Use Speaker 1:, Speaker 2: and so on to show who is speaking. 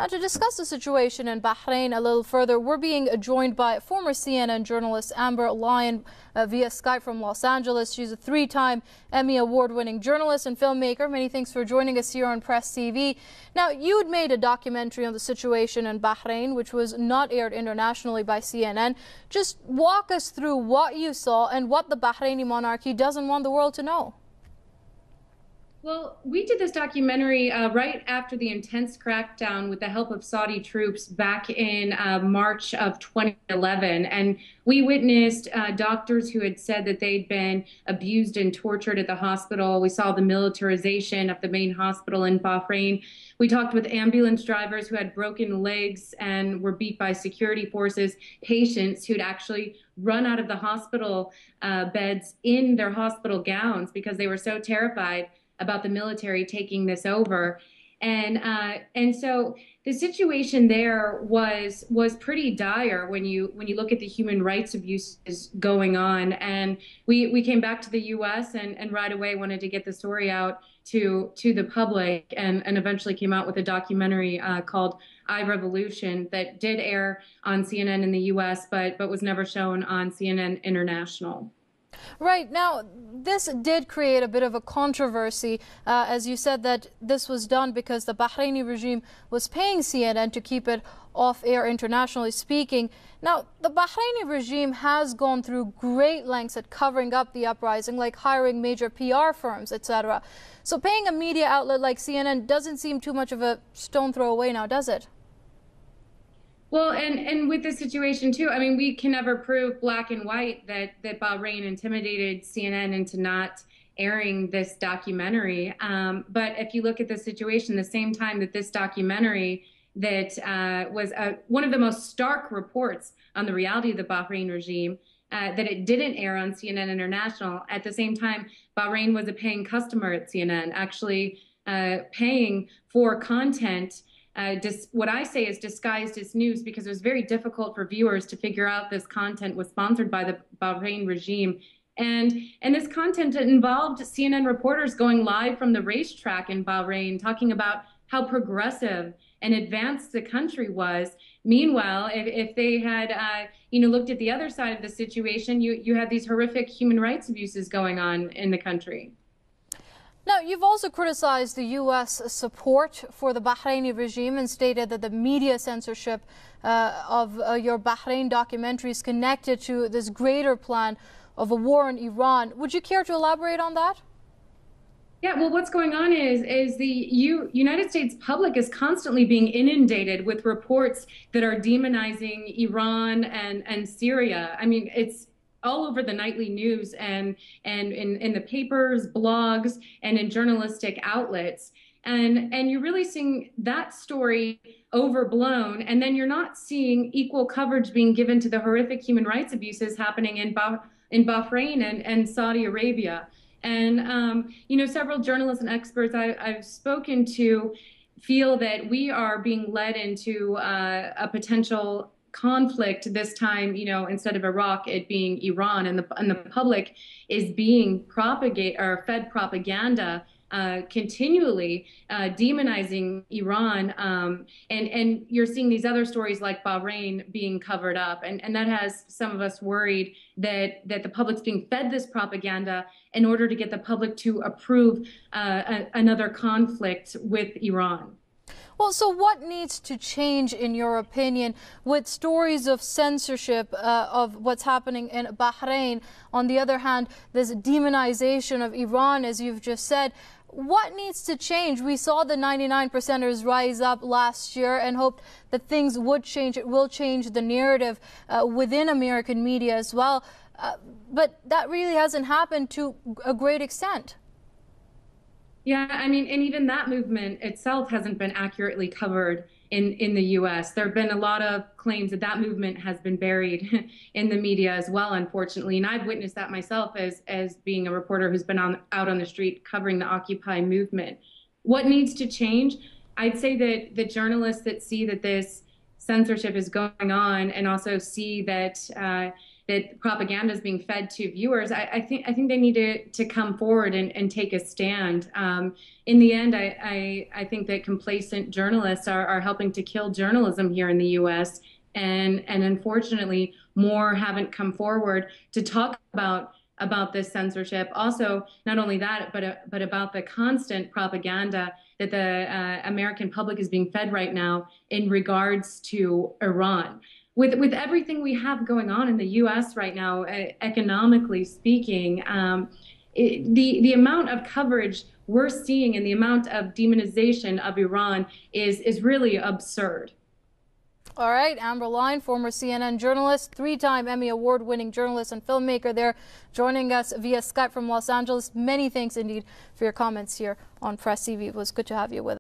Speaker 1: Now, to discuss the situation in Bahrain a little further, we're being joined by former CNN journalist Amber Lyon via Skype from Los Angeles. She's a three-time Emmy Award-winning journalist and filmmaker. Many thanks for joining us here on Press TV. Now, you had made a documentary on the situation in Bahrain, which was not aired internationally by CNN. Just walk us through what you saw and what the Bahraini monarchy doesn't want the world to know.
Speaker 2: Well, we did this documentary right after the intense crackdown with the help of Saudi troops back in March of 2011. And we witnessed doctors who had said that they'd been abused and tortured at the hospital. We saw the militarization of the main hospital in Bahrain. We talked with ambulance drivers who had broken legs and were beat by security forces, patients who'd actually run out of the hospital beds in their hospital gowns because they were so terrified about the military taking this over. And so the situation there was pretty dire when you look at the human rights abuses going on. And we came back to the US and right away wanted to get the story out to the public and eventually came out with a documentary called I Revolution that did air on CNN in the US but was never shown on CNN International.
Speaker 1: Right. Now, this did create a bit of a controversy, as you said that this was done because the Bahraini regime was paying CNN to keep it off air, internationally speaking. Now, the Bahraini regime has gone through great lengths at covering up the uprising, like hiring major PR firms, etc. So paying a media outlet like CNN doesn't seem too much of a stone throw away now, does it?
Speaker 2: Well, and with this situation too, I mean, we can never prove black and white that Bahrain intimidated CNN into not airing this documentary. But if you look at the situation, the same time that this documentary that was one of the most stark reports on the reality of the Bahrain regime, that it didn't air on CNN International. At the same time, Bahrain was a paying customer at CNN, actually paying for content. What I say is disguised as news because it was very difficult for viewers to figure out this content was sponsored by the Bahrain regime. And this content involved CNN reporters going live from the racetrack in Bahrain, talking about how progressive and advanced the country was. Meanwhile, if they had looked at the other side of the situation, you had these horrific human rights abuses going on in the country.
Speaker 1: Now, you've also criticized the U.S. support for the Bahraini regime and stated that the media censorship of your Bahrain documentary is connected to this greater plan of a war in Iran. Would you care to elaborate on that?
Speaker 2: Yeah, well, what's going on is the United States public is constantly being inundated with reports that are demonizing Iran and Syria. I mean, it's all over the nightly news and in the papers, blogs, and in journalistic outlets. And you're really seeing that story overblown, and then you're not seeing equal coverage being given to the horrific human rights abuses happening in Bahrain and Saudi Arabia. And several journalists and experts I've spoken to feel that we are being led into a potential conflict this time, instead of Iraq, it being Iran, and the public is being fed propaganda continually demonizing Iran, and you're seeing these other stories like Bahrain being covered up, and that has some of us worried that the public's being fed this propaganda in order to get the public to approve another conflict with Iran.
Speaker 1: Well, so what needs to change, in your opinion, with stories of censorship of what's happening in Bahrain? On the other hand, there's demonization of Iran, as you've just said. What needs to change? We saw the 99%ers rise up last year and hoped that things would change. It will change the narrative within American media as well. But that really hasn't happened to a great extent.
Speaker 2: Yeah, I mean, and even that movement itself hasn't been accurately covered in the U.S. There have been a lot of claims that that movement has been buried in the media as well, unfortunately. And I've witnessed that myself as being a reporter who's been out on the street covering the Occupy movement. What needs to change? I'd say that the journalists that see that this censorship is going on and also see that that propaganda is being fed to viewers, I think they need to come forward and take a stand. In the end, I think that complacent journalists are helping to kill journalism here in the U.S. And unfortunately, more haven't come forward to talk about this censorship. Also, not only that, but about the constant propaganda that the American public is being fed right now in regards to Iran. With everything we have going on in the U.S. right now, economically speaking, the amount of coverage we're seeing and the amount of demonization of Iran is really absurd.
Speaker 1: All right, Amber Line, former CNN journalist, three-time Emmy Award-winning journalist and filmmaker there, joining us via Skype from Los Angeles. Many thanks indeed for your comments here on Press TV. It was good to have you with us.